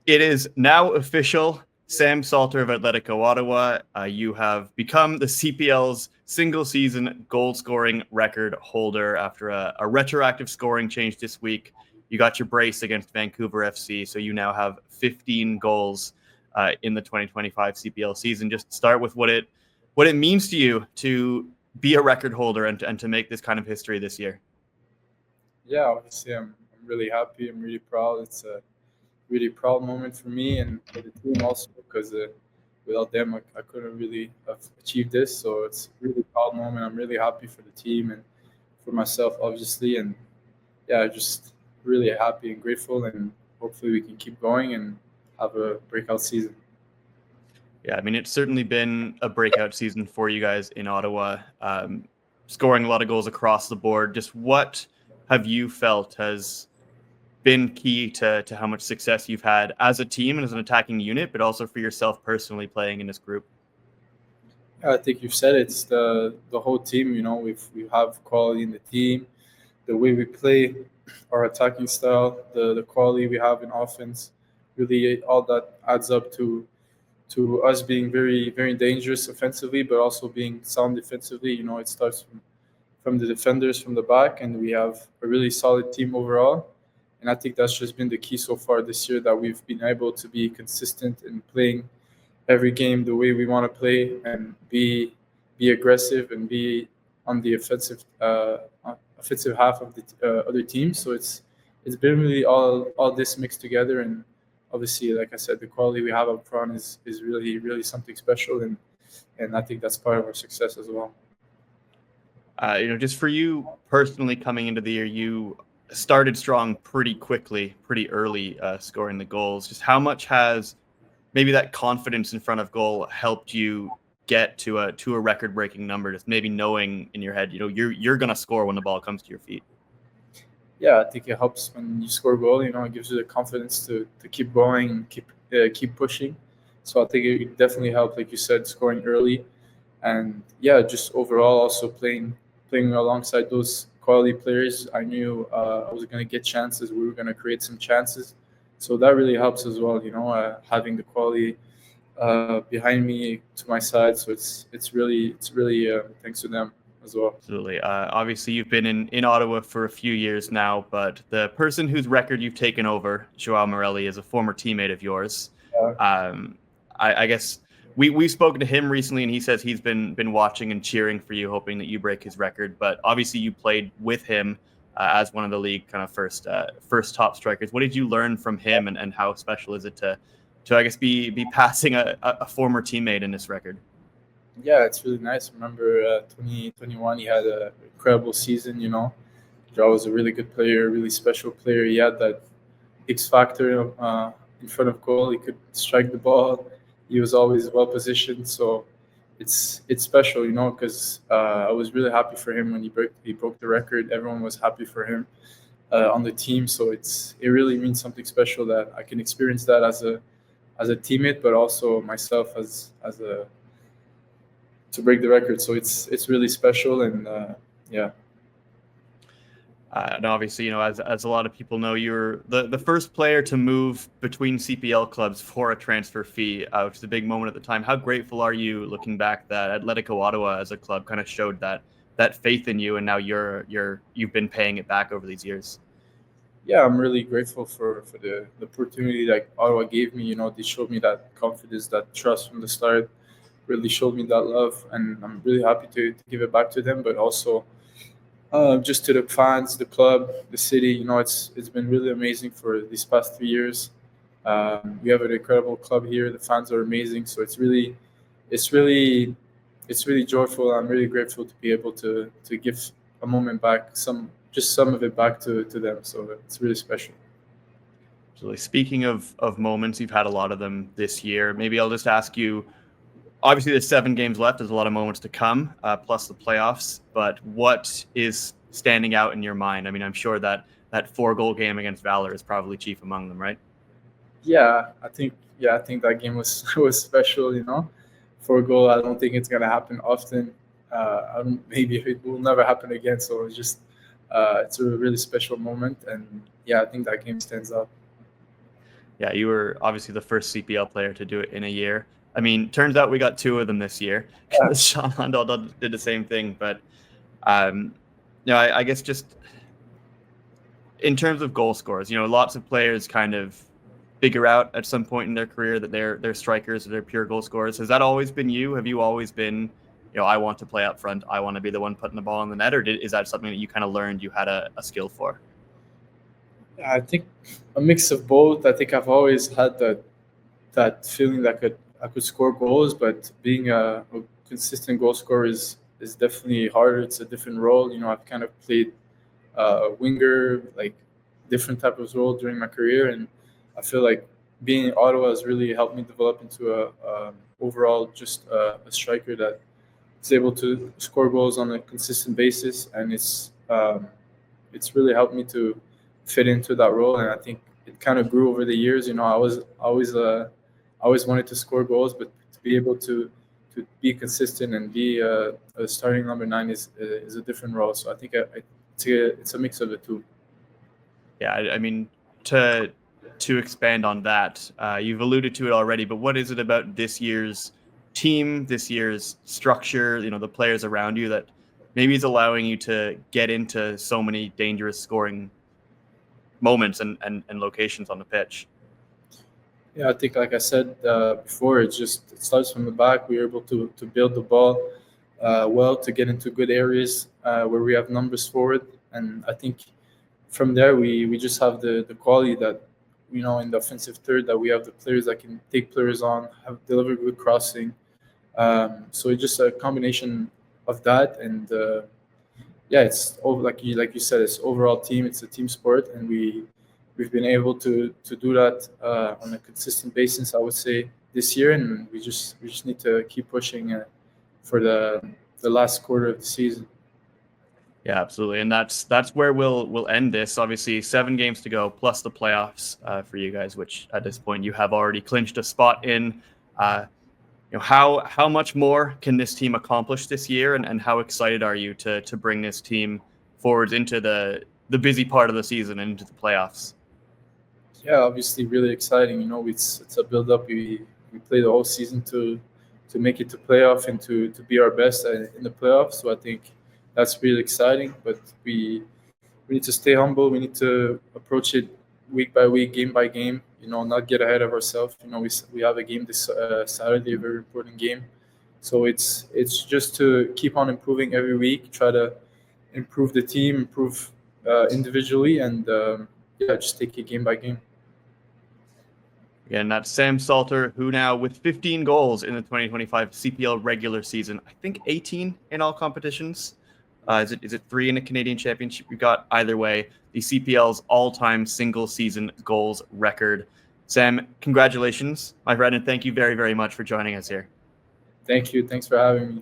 It is now official. Sam Salter of Atletico Ottawa, you have become the CPL's single-season goal-scoring record holder after a retroactive scoring change this week. You got your brace against Vancouver FC, so you now have 15 goals in the 2025 CPL season. Just start with what it means to you to be a record holder and to make this kind of history this year. Yeah, obviously, I'm really happy. I'm really proud. It's a really proud moment for me and for the team also because without them, I couldn't really have achieved this. So it's a really proud moment. I'm really happy for the team and for myself, obviously. And yeah, just really happy and grateful. And hopefully, we can keep going and have a breakout season. Yeah, I mean, it's certainly been a breakout season for you guys in Ottawa, scoring a lot of goals across the board. Just what have you felt has been key to how much success you've had as a team and as an attacking unit, but also for yourself personally playing in this group? I think you've said it. It's the whole team. You know, we have quality in the team, the way we play, our attacking style, the quality we have in offense. Really, all that adds up to us being very very dangerous offensively, but also being sound defensively. You know, it starts from the defenders from the back, and we have a really solid team overall. And I think that's just been the key so far this year that we've been able to be consistent in playing every game the way we want to play and be aggressive and be on the offensive half of the other team. So it's been really all this mixed together, and obviously, like I said, the quality we have up front is really really something special, and I think that's part of our success as well. Just for you personally coming into the year, you started strong pretty quickly, pretty early, scoring the goals. Just how much has maybe that confidence in front of goal helped you get to a record-breaking number? Just maybe knowing in your head, you're gonna score when the ball comes to your feet. Yeah, I think it helps when you score a goal. You know, it gives you the confidence to keep going and keep pushing. So I think it definitely helped, like you said, scoring early, and yeah, just overall also playing alongside those quality players. I knew I was going to get chances. We were going to create some chances, so that really helps as well. You know, having the quality behind me to my side. So it's really thanks to them as well. Absolutely. Obviously, you've been in Ottawa for a few years now, but the person whose record you've taken over, Joao Morelli, is a former teammate of yours. Uh, I guess we've spoken to him recently, and he says he's been watching and cheering for you, hoping that you break his record. But obviously, you played with him as one of the league kind of first top strikers. What did you learn from him, and how special is it to I guess be passing a former teammate in this record? yeah, it's really nice. Remember, 2021, he had an incredible season. You know, Joao was a really good player, really special player. He had that X factor in front of goal. He could strike the ball. He was always well positioned. So it's special, you know, because I was really happy for him when he broke the record. Everyone was happy for him on the team. So it really means something special that I can experience that as a teammate, but also myself as a to break the record. So it's really special, and yeah. And obviously, as a lot of people know, you're the first player to move between CPL clubs for a transfer fee, which is a big moment at the time. How grateful are you looking back that Atletico Ottawa as a club kind of showed that faith in you, and now you've been paying it back over these years? Yeah, I'm really grateful for the opportunity that Ottawa gave me. You know, they showed me that confidence, that trust from the start, really showed me that love, and I'm really happy to give it back to them, but also just to the fans, the club, the city. You know, it's been really amazing for these past 3 years. We have an incredible club here. The fans are amazing, so it's really, it's really joyful. I'm really grateful to be able to give a moment back, some of it back to them. So it's really special. So, speaking of moments, you've had a lot of them this year. Maybe I'll just ask you. Obviously, there's 7 games left. There's a lot of moments to come, plus the playoffs. But what is standing out in your mind? I mean, I'm sure that 4-goal game against Valor is probably chief among them, right? Yeah, I think that game was was special. You know, for a goal, I don't think it's gonna happen often. Maybe it will never happen again. So it's a really special moment, and yeah, I think that game stands out. Yeah, you were obviously the first CPL player to do it in a year. I mean, turns out we got two of them this year. Sean Landau did the same thing, but I guess just in terms of goal scorers, lots of players kind of figure out at some point in their career that they're strikers or they're pure goal scorers. Has that always been you? Have you always been, I want to play up front, I want to be the one putting the ball in the net, or is that something that you kind of learned you had a skill for? I think a mix of both. I think I've always had that feeling that I could score goals, but being a consistent goal scorer is definitely harder. It's a different role. I've kind of played winger, like different type of role during my career, and I feel like being in Ottawa has really helped me develop into a overall just a striker that is able to score goals on a consistent basis, and it's really helped me to fit into that role. And I think it kind of grew over the years. I always wanted to score goals, but to be able to be consistent and be a starting number 9 is a different role. So I think it's a mix of the two. Yeah, I mean, to expand on that, you've alluded to it already, but what is it about this year's team, this year's structure, the players around you that maybe is allowing you to get into so many dangerous scoring moments and locations on the pitch? Yeah, I think, like I said before, it starts from the back. We are able to build the ball well to get into good areas where we have numbers forward, and I think from there we just have the quality that in the offensive third, that we have the players that can take players on, have deliver good crossing. So it's just a combination of that, and yeah, it's like you said, it's overall team. It's a team sport, and we've been able to do that on a consistent basis, I would say, this year, and we just need to keep pushing for the last quarter of the season. Yeah, absolutely, and that's where we'll end this. Obviously, 7 games to go, plus the playoffs for you guys, which at this point you have already clinched a spot in. How much more can this team accomplish this year, and how excited are you to bring this team forwards into the busy part of the season and into the playoffs? Yeah, obviously, really exciting. It's a build up. We play the whole season to make it to playoff and to be our best in the playoffs. So I think that's really exciting. But we need to stay humble. We need to approach it week by week, game by game. Not get ahead of ourselves. We have a game this Saturday, a very important game. So it's just to keep on improving every week. Try to improve the team, improve individually, and yeah, just take it game by game. Again, that's Sam Salter, who now with 15 goals in the 2025 CPL regular season, I think 18 in all competitions. Is it 3 in a Canadian Championship? We got either way the CPL's all-time single season goals record. Sam, congratulations, my friend, and thank you very, very much for joining us here. Thank you. Thanks for having me.